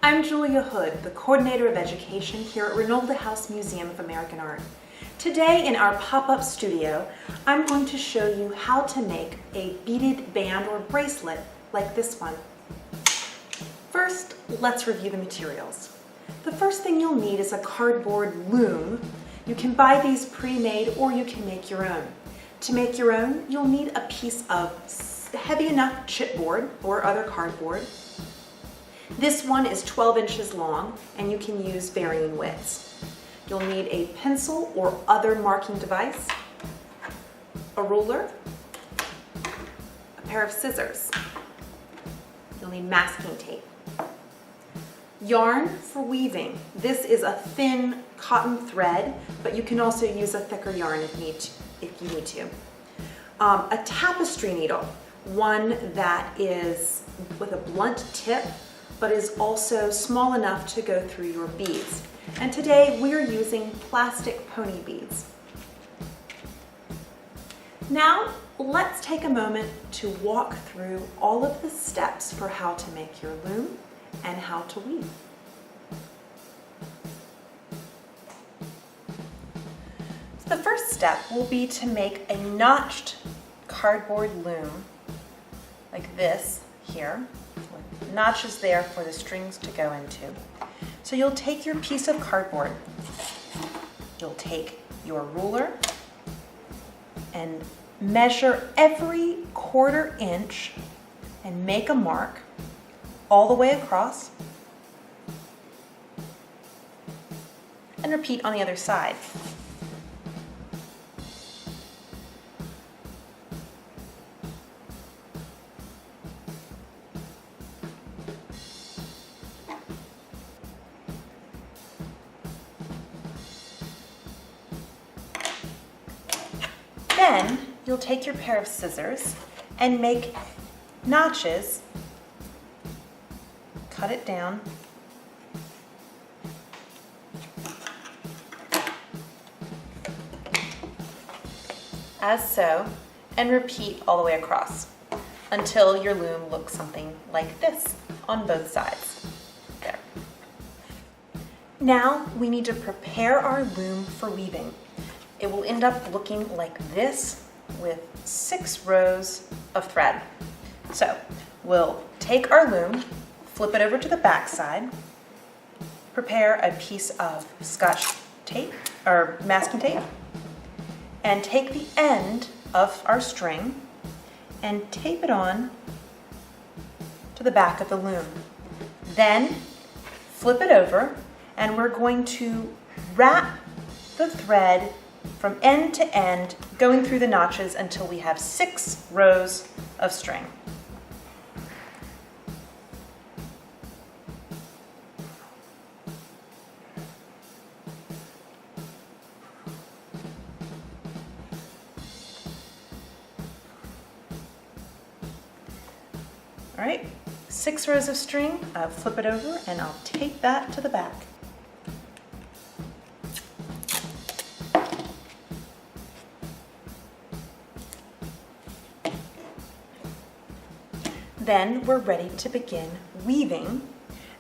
I'm Julia Hood, the Coordinator of Education here at Reynolda House Museum of American Art. Today in our pop-up studio, I'm going to show you how to make a beaded band or bracelet like this one. First, let's review the materials. The first thing you'll need is a cardboard loom. You can buy these pre-made or you can make your own. To make your own, you'll need a piece of heavy enough chipboard or other cardboard. This one is 12 inches long and you can use varying widths. You'll need a pencil or other marking device, a ruler, a pair of scissors. You'll need masking tape. Yarn for weaving. This is a thin cotton thread, but you can also use a thicker yarn if you need to. A tapestry needle, one that is with a blunt tip, but is also small enough to go through your beads. And today we're using plastic pony beads. Now let's take a moment to walk through all of the steps for how to make your loom and how to weave. So the first step will be to make a notched cardboard loom like this here. Notches there for the strings to go into. So you'll take your piece of cardboard, you'll take your ruler and measure every 1/4 inch and make a mark all the way across and repeat on the other side. Then you'll take your pair of scissors and make notches, cut it down, as so, and repeat all the way across until your loom looks something like this on both sides. There. Now we need to prepare our loom for weaving. It will end up looking like this with 6 rows of thread. So we'll take our loom, flip it over to the back side, prepare a piece of Scotch tape or masking tape, and take the end of our string and tape it on to the back of the loom. Then flip it over and we're going to wrap the thread from end to end, going through the notches until we have 6 rows of string. All right, 6 rows of string, I'll flip it over and I'll tape that to the back. Then we're ready to begin weaving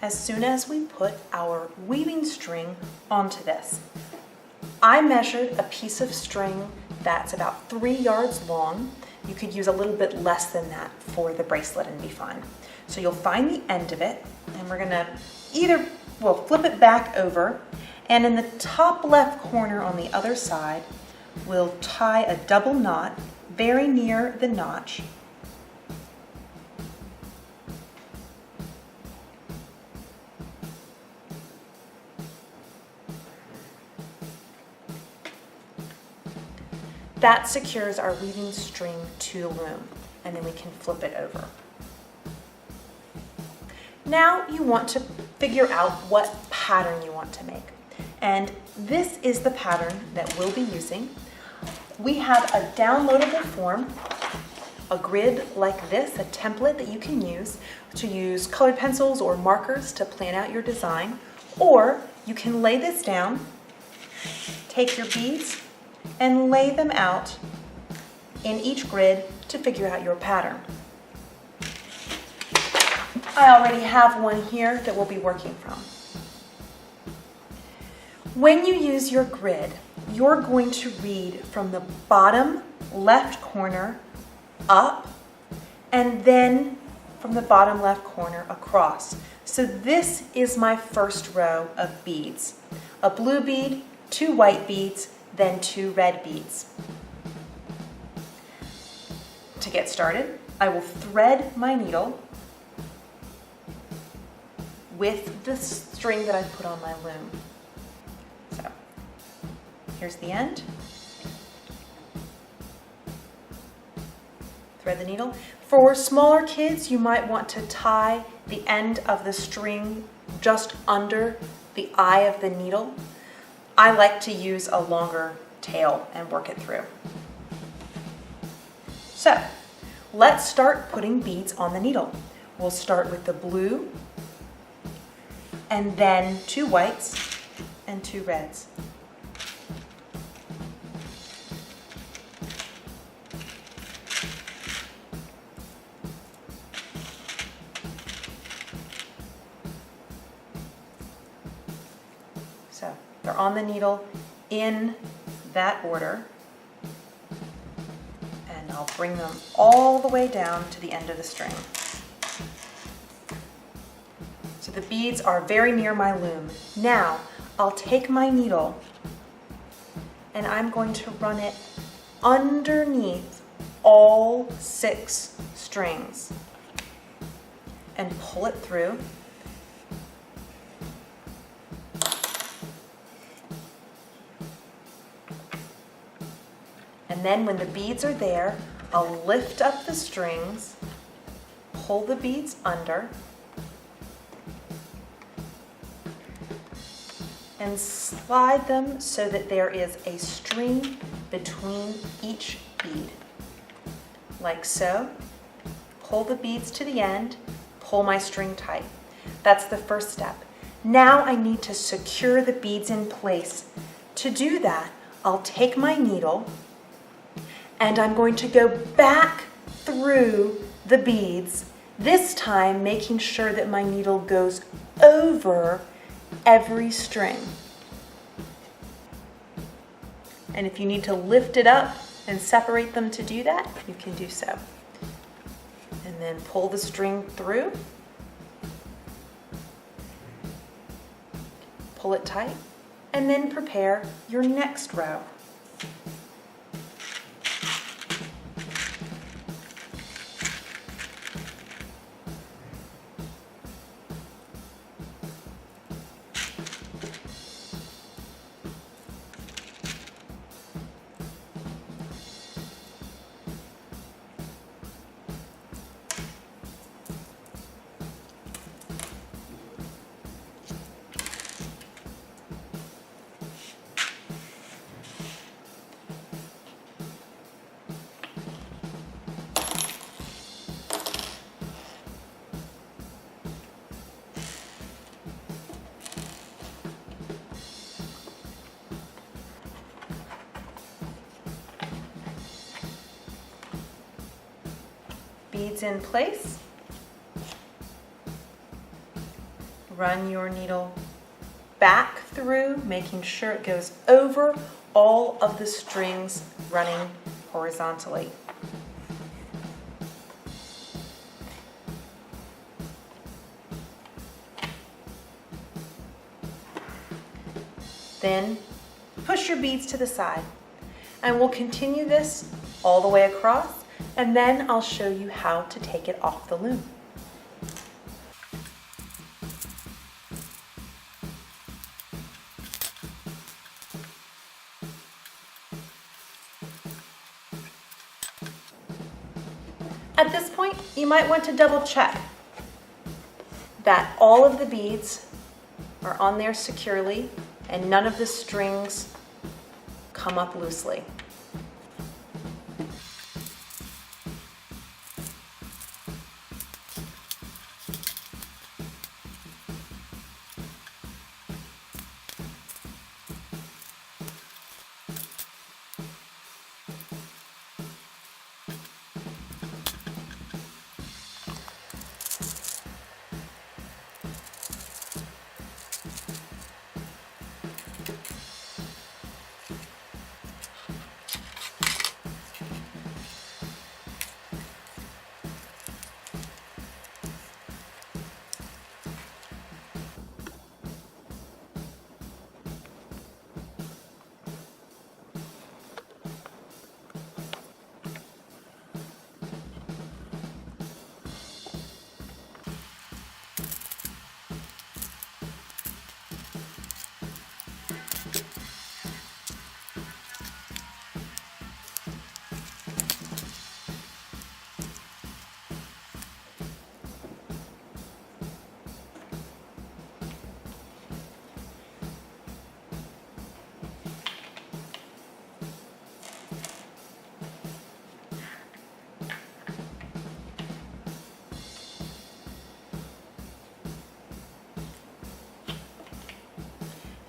as soon as we put our weaving string onto this. I measured a piece of string that's about 3 yards long. You could use a little bit less than that for the bracelet and be fine. So you'll find the end of it and we're gonna flip it back over, and in the top left corner on the other side, we'll tie a double knot very near the notch. That secures our weaving string to the loom, and then we can flip it over. Now you want to figure out what pattern you want to make. And this is the pattern that we'll be using. We have a downloadable form, a grid like this, a template that you can use to use colored pencils or markers to plan out your design, or you can lay this down, take your beads, and lay them out in each grid to figure out your pattern. I already have one here that we'll be working from. When you use your grid, you're going to read from the bottom left corner up, and then from the bottom left corner across. So this is my first row of beads. A blue bead, 2 white beads, then 2 red beads. To get started, I will thread my needle with the string that I put on my loom. So here's the end. Thread the needle. For smaller kids, you might want to tie the end of the string just under the eye of the needle. I like to use a longer tail and work it through. So let's start putting beads on the needle. We'll start with the blue, and then 2 whites and 2 reds. So they're on the needle in that order, and I'll bring them all the way down to the end of the string. So the beads are very near my loom. Now I'll take my needle and I'm going to run it underneath all 6 strings and pull it through. And then when the beads are there, I'll lift up the strings, pull the beads under, and slide them so that there is a string between each bead. Like so. Pull the beads to the end, pull my string tight. That's the first step. Now I need to secure the beads in place. To do that, I'll take my needle and I'm going to go back through the beads, this time making sure that my needle goes over every string. And if you need to lift it up and separate them to do that, you can do so. And then pull the string through, pull it tight, and then prepare your next row. Beads in place. Run your needle back through, making sure it goes over all of the strings running horizontally. Then push your beads to the side, and we'll continue this all the way across, and then I'll show you how to take it off the loom. At this point, you might want to double check that all of the beads are on there securely and none of the strings come up loosely.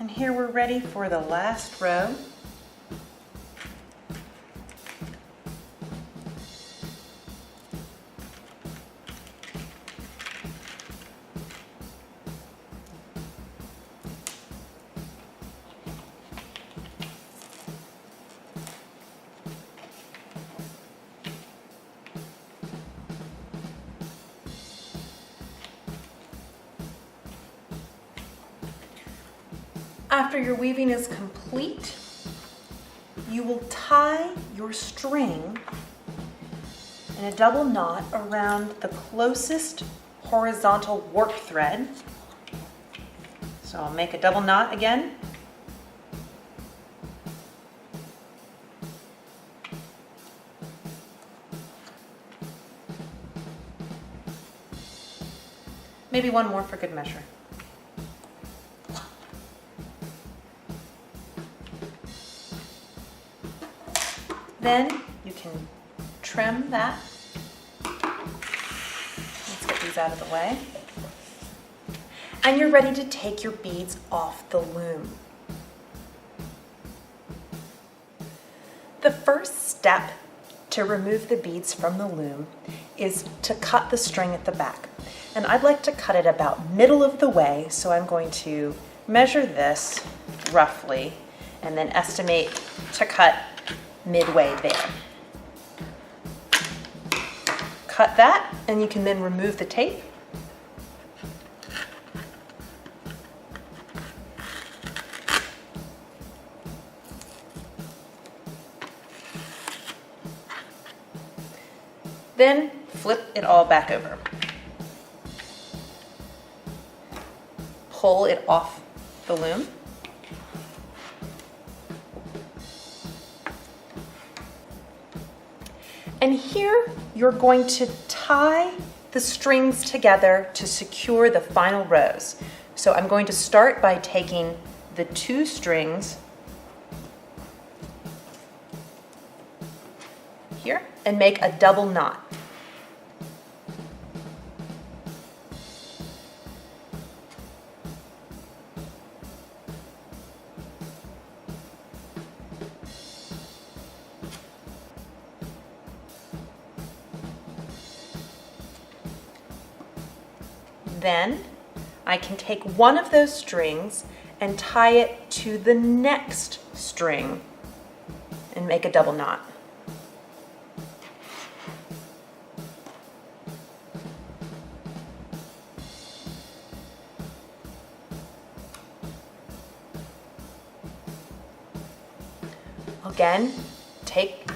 And here we're ready for the last row. After your weaving is complete, you will tie your string in a double knot around the closest horizontal warp thread. So I'll make a double knot again. Maybe one more for good measure. Then you can trim that. Let's get these out of the way. And you're ready to take your beads off the loom. The first step to remove the beads from the loom is to cut the string at the back. And I'd like to cut it about middle of the way, so I'm going to measure this roughly and then estimate to cut midway there. Cut that, and you can then remove the tape. Then flip it all back over. Pull it off the loom. And here you're going to tie the strings together to secure the final rows. So I'm going to start by taking the 2 strings here and make a double knot. Then I can take one of those strings and tie it to the next string and make a double knot. Again, take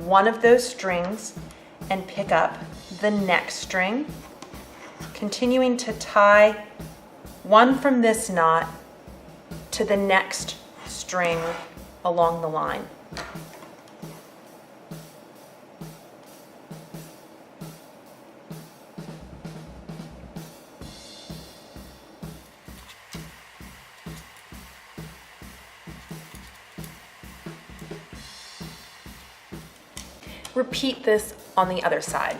one of those strings and pick up the next string, continuing to tie one from this knot to the next string along the line. Repeat this on the other side.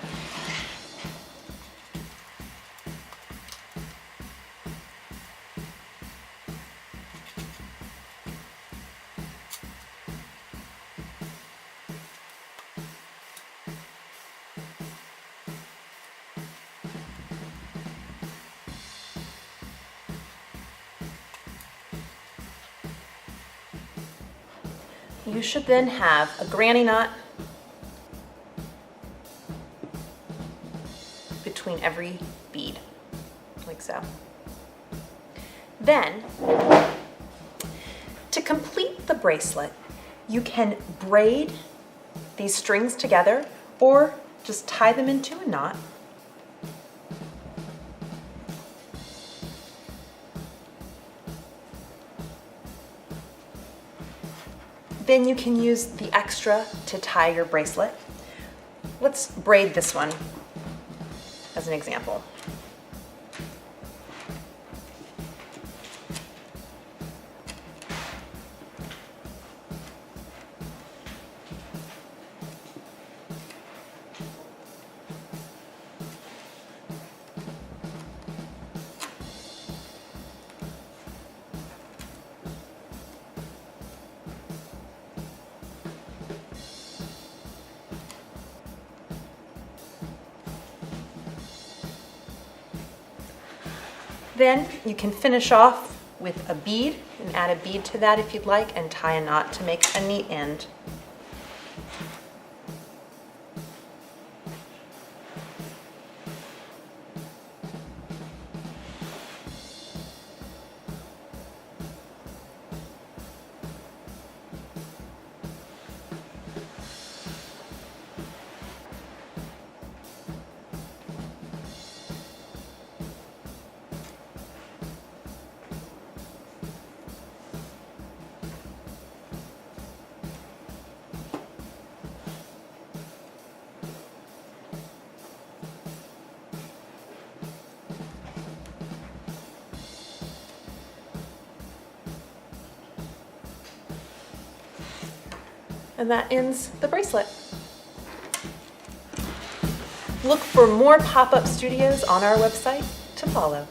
You should then have a granny knot between every bead, like so. Then, to complete the bracelet, you can braid these strings together or just tie them into a knot. Then you can use the extra to tie your bracelet. Let's braid this one as an example. Then you can finish off with a bead and add a bead to that if you'd like, and tie a knot to make a neat end. And that ends the bracelet. Look for more pop-up studios on our website to follow.